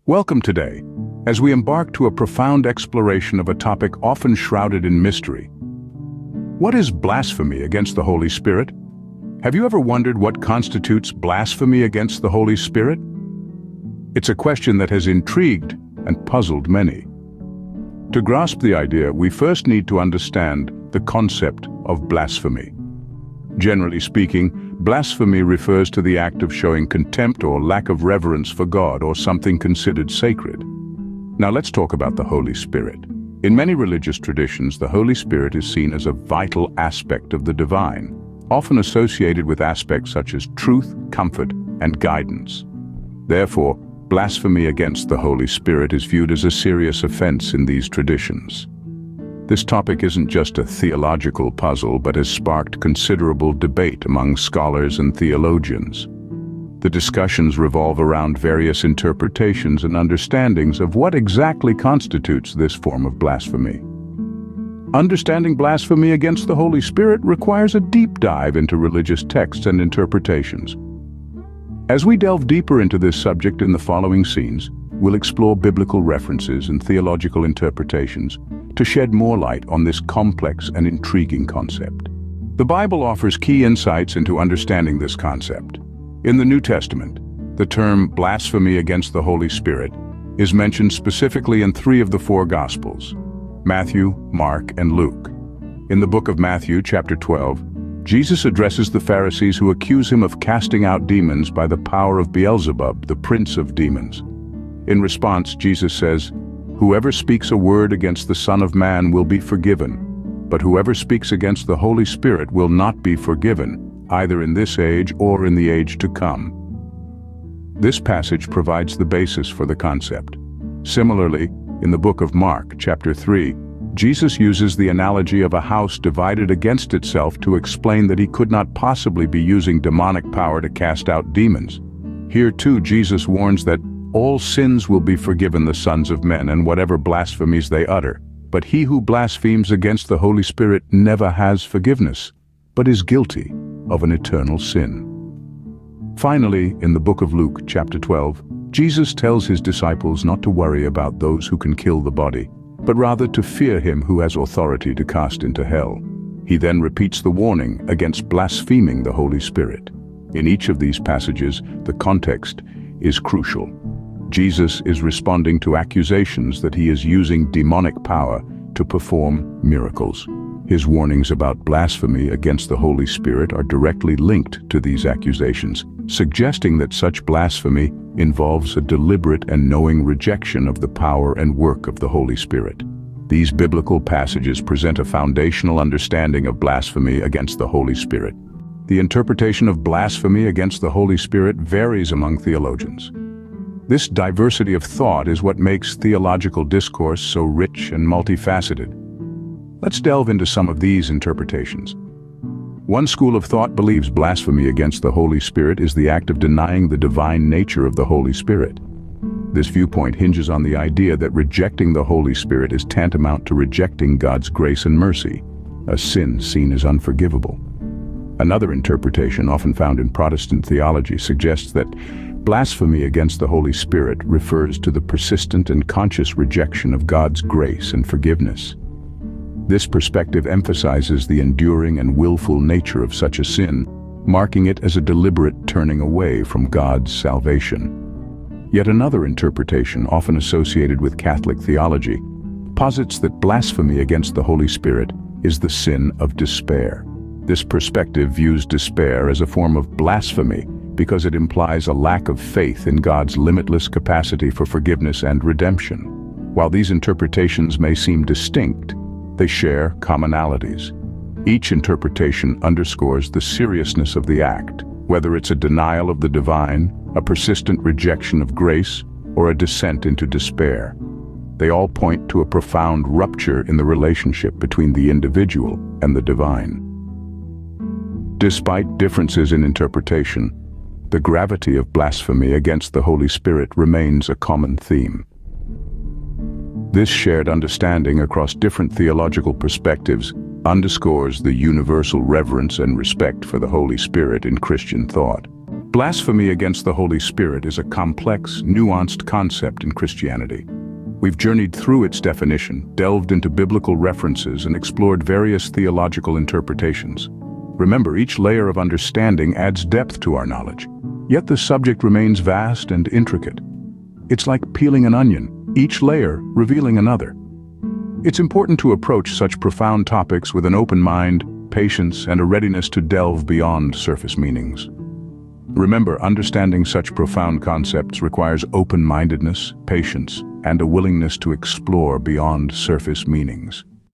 Welcome today, as we embark to a profound exploration of a topic often shrouded in mystery. What is blasphemy against the Holy Spirit? Have you ever wondered what constitutes blasphemy against the Holy Spirit? It's a question that has intrigued and puzzled many. To grasp the idea, we first need to understand the concept of blasphemy. Generally speaking, blasphemy refers to the act of showing contempt or lack of reverence for God or something considered sacred. Now let's talk about the Holy Spirit. In many religious traditions, the Holy Spirit is seen as a vital aspect of the divine, often associated with aspects such as truth, comfort, and guidance. Therefore, blasphemy against the Holy Spirit is viewed as a serious offense in these traditions. This topic isn't just a theological puzzle, but has sparked considerable debate among scholars and theologians. The discussions revolve around various interpretations and understandings of what exactly constitutes this form of blasphemy. Understanding blasphemy against the Holy Spirit requires a deep dive into religious texts and interpretations. As we delve deeper into this subject in the following scenes, we'll explore biblical references and theological interpretations to shed more light on this complex and intriguing concept. The Bible offers key insights into understanding this concept. In the New Testament, the term blasphemy against the Holy Spirit is mentioned specifically in 3 of the 4 Gospels: Matthew, Mark, and Luke. In the book of Matthew, chapter 12, Jesus addresses the Pharisees who accuse him of casting out demons by the power of Beelzebub, the prince of demons. In response, Jesus says, "Whoever speaks a word against the Son of Man will be forgiven, but whoever speaks against the Holy Spirit will not be forgiven, either in this age or in the age to come." This passage provides the basis for the concept. Similarly, in the book of Mark, chapter 3, Jesus uses the analogy of a house divided against itself to explain that he could not possibly be using demonic power to cast out demons. Here too, Jesus warns that all sins will be forgiven the sons of men and whatever blasphemies they utter, but he who blasphemes against the Holy Spirit never has forgiveness, but is guilty of an eternal sin. Finally, in the book of Luke, chapter 12, Jesus tells his disciples not to worry about those who can kill the body, but rather to fear him who has authority to cast into hell. He then repeats the warning against blaspheming the Holy Spirit. In each of these passages, the context is crucial. Jesus is responding to accusations that he is using demonic power to perform miracles. His warnings about blasphemy against the Holy Spirit are directly linked to these accusations, suggesting that such blasphemy involves a deliberate and knowing rejection of the power and work of the Holy Spirit. These biblical passages present a foundational understanding of blasphemy against the Holy Spirit. The interpretation of blasphemy against the Holy Spirit varies among theologians. This diversity of thought is what makes theological discourse so rich and multifaceted. Let's delve into some of these interpretations. One school of thought believes blasphemy against the Holy Spirit is the act of denying the divine nature of the Holy Spirit. This viewpoint hinges on the idea that rejecting the Holy Spirit is tantamount to rejecting God's grace and mercy, a sin seen as unforgivable. Another interpretation, often found in Protestant theology, suggests that blasphemy against the Holy Spirit refers to the persistent and conscious rejection of God's grace and forgiveness. This perspective emphasizes the enduring and willful nature of such a sin, marking it as a deliberate turning away from God's salvation. Yet another interpretation, often associated with Catholic theology, posits that blasphemy against the Holy Spirit is the sin of despair. This perspective views despair as a form of blasphemy because it implies a lack of faith in God's limitless capacity for forgiveness and redemption. While these interpretations may seem distinct, they share commonalities. Each interpretation underscores the seriousness of the act, whether it's a denial of the divine, a persistent rejection of grace, or a descent into despair. They all point to a profound rupture in the relationship between the individual and the divine. Despite differences in interpretation, the gravity of blasphemy against the Holy Spirit remains a common theme. This shared understanding across different theological perspectives underscores the universal reverence and respect for the Holy Spirit in Christian thought. Blasphemy against the Holy Spirit is a complex, nuanced concept in Christianity. We've journeyed through its definition, delved into biblical references, and explored various theological interpretations. Remember, each layer of understanding adds depth to our knowledge. Yet the subject remains vast and intricate. It's like peeling an onion, each layer revealing another. It's important to approach such profound topics with an open mind, patience, and a readiness to delve beyond surface meanings. Remember, understanding such profound concepts requires open-mindedness, patience, and a willingness to explore beyond surface meanings.